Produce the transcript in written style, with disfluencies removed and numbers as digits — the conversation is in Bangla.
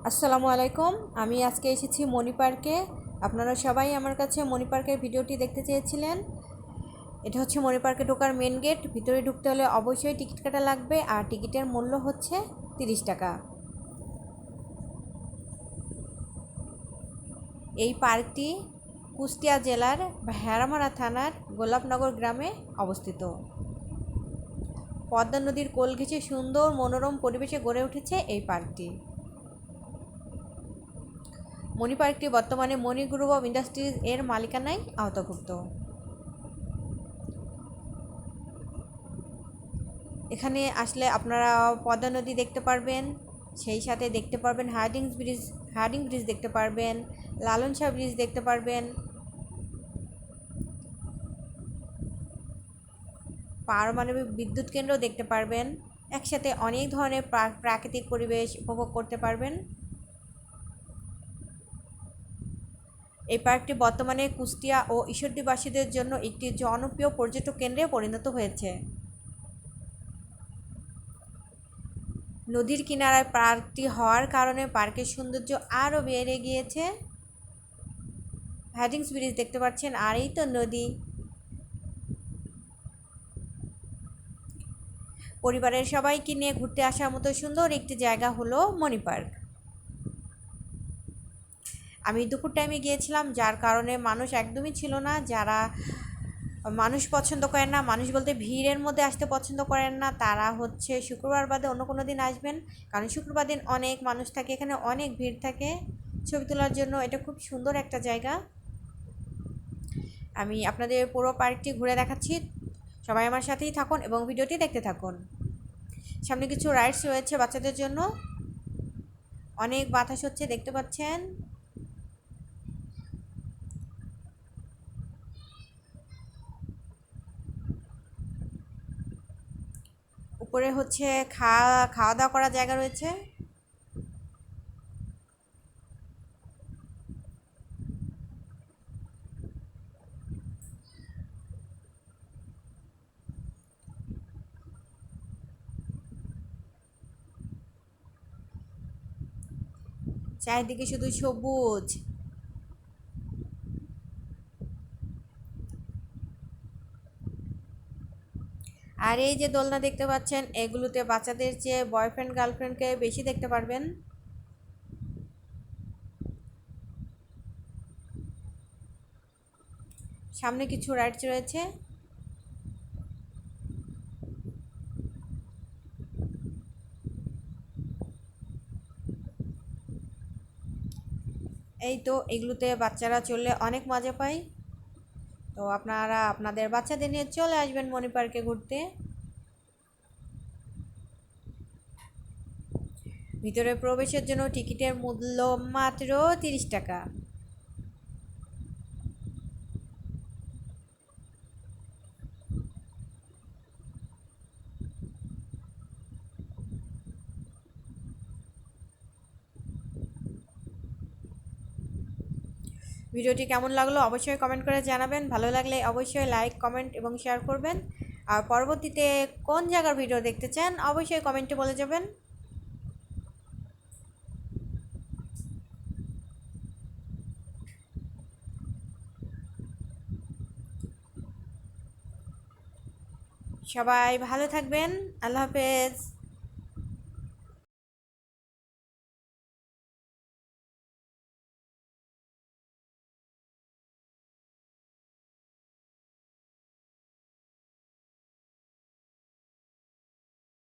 আসসালামু আলাইকুম। আমি আজকে এসেছি মণি পার্কে। আপনারা সবাই আমার কাছে মণি পার্কের ভিডিওটি দেখতে চেয়েছিলেন। এটা হচ্ছে মণি পার্কে ঢোকার মেন গেট। ভিতরে ঢুকতে হলে অবশ্যই টিকিট কাটা লাগবে, আর টিকিটের মূল্য হচ্ছে 30 টাকা। এই পার্কটি কুষ্টিয়া জেলার ভেড়ামারা থানার গোলাপনগর গ্রামে অবস্থিত। পদ্মা নদীর কোল ঘেঁষে সুন্দর মনোরম পরিবেশে গড়ে উঠেছে এই পার্কটি। মণি পার্কটি বর্তমানে মণি গ্রুপ অফ ইন্ডাস্ট্রিজ এর মালিকানায় আওতাভুক্ত। এখানে আসলে আপনারা পদ্মা নদী দেখতে পারবেন, সেই সাথে দেখতে পারবেন হার্ডিং ব্রিজ দেখতে পারবেন, লালন শাহ ব্রিজ দেখতে পারবেন, পারমাণবিক বিদ্যুৎ কেন্দ্র দেখতে পারবেন। একসাথে অনেক ধরনের প্রাকৃতিক পরিবেশ উপভোগ করতে পারবেন। এই পার্কটি বর্তমানে কুষ্টিয়া ও ঈশ্বরদীবাসীদের জন্য একটি জনপ্রিয় পর্যটক কেন্দ্রে পরিণত হয়েছে। নদীর কিনারায় পার্কটি হওয়ার কারণে পার্কের সৌন্দর্য আরও বেড়ে গিয়েছে। হার্ডিংস ব্রিজ দেখতে পাচ্ছেন, আর এই তো নদী। পরিবারের সবাইকে নিয়ে ঘুরতে আসার মতো সুন্দর একটি জায়গা হলো মণি পার্ক। আমি দুপুর টাইমে গিয়েছিলাম, যার কারণে মানুষ একদমই ছিল না। যারা মানুষ পছন্দ করেন না, মানুষ বলতে ভিড়ের মধ্যে আসতে পছন্দ করেন না, তারা হচ্ছে শুক্রবার বাদে অন্য কোনো দিন আসবেন, কারণ শুক্রবার দিন অনেক মানুষ থাকে, এখানে অনেক ভিড় থাকে। ছবি তোলার জন্য এটা খুব সুন্দর একটা জায়গা। আমি আপনাদের পুরো পার্কটি ঘুরে দেখাচ্ছি, সবাই আমার সাথেই থাকুন এবং ভিডিওটি দেখতে থাকুন। সামনে কিছু রাইডস রয়েছে বাচ্চাদের জন্য, অনেক বাতাস হচ্ছে দেখতে পাচ্ছেন। উপরে হচ্ছে খাওয়া দাওয়া করার জায়গা রয়েছে। চারিদিকে শুধু সবুজ। আর এই যে দোলনা দেখতে পাচ্ছেন, এগুলোতে বাচ্চাদের চেয়ে বয়ফ্রেন্ড গার্লফ্রেন্ডকে বেশি দেখতে পারবেন। সামনে কিছু রাইডস রয়েছে। এই তো এগুলোতে বাচ্চারা চললে অনেক মজা পায়। তো আপনারা আপনাদের বাচ্চাদের নিয়ে চলে আসবেন মণি পার্কে ঘুরতে। ভিতরে প্রবেশের জন্য টিকিটের মূল্য মাত্র 30 টাকা। ভিডিওটি কেমন লাগলো অবশ্যই কমেন্ট করে জানাবেন। ভালো লাগলে অবশ্যই লাইক, কমেন্ট এবং শেয়ার করবেন। আর পরবর্তীতে কোন জায়গার ভিডিও দেখতে চান অবশ্যই কমেন্টে বলে যাবেন। সবাই ভালো থাকবেন। আল্লাহ হাফেজ।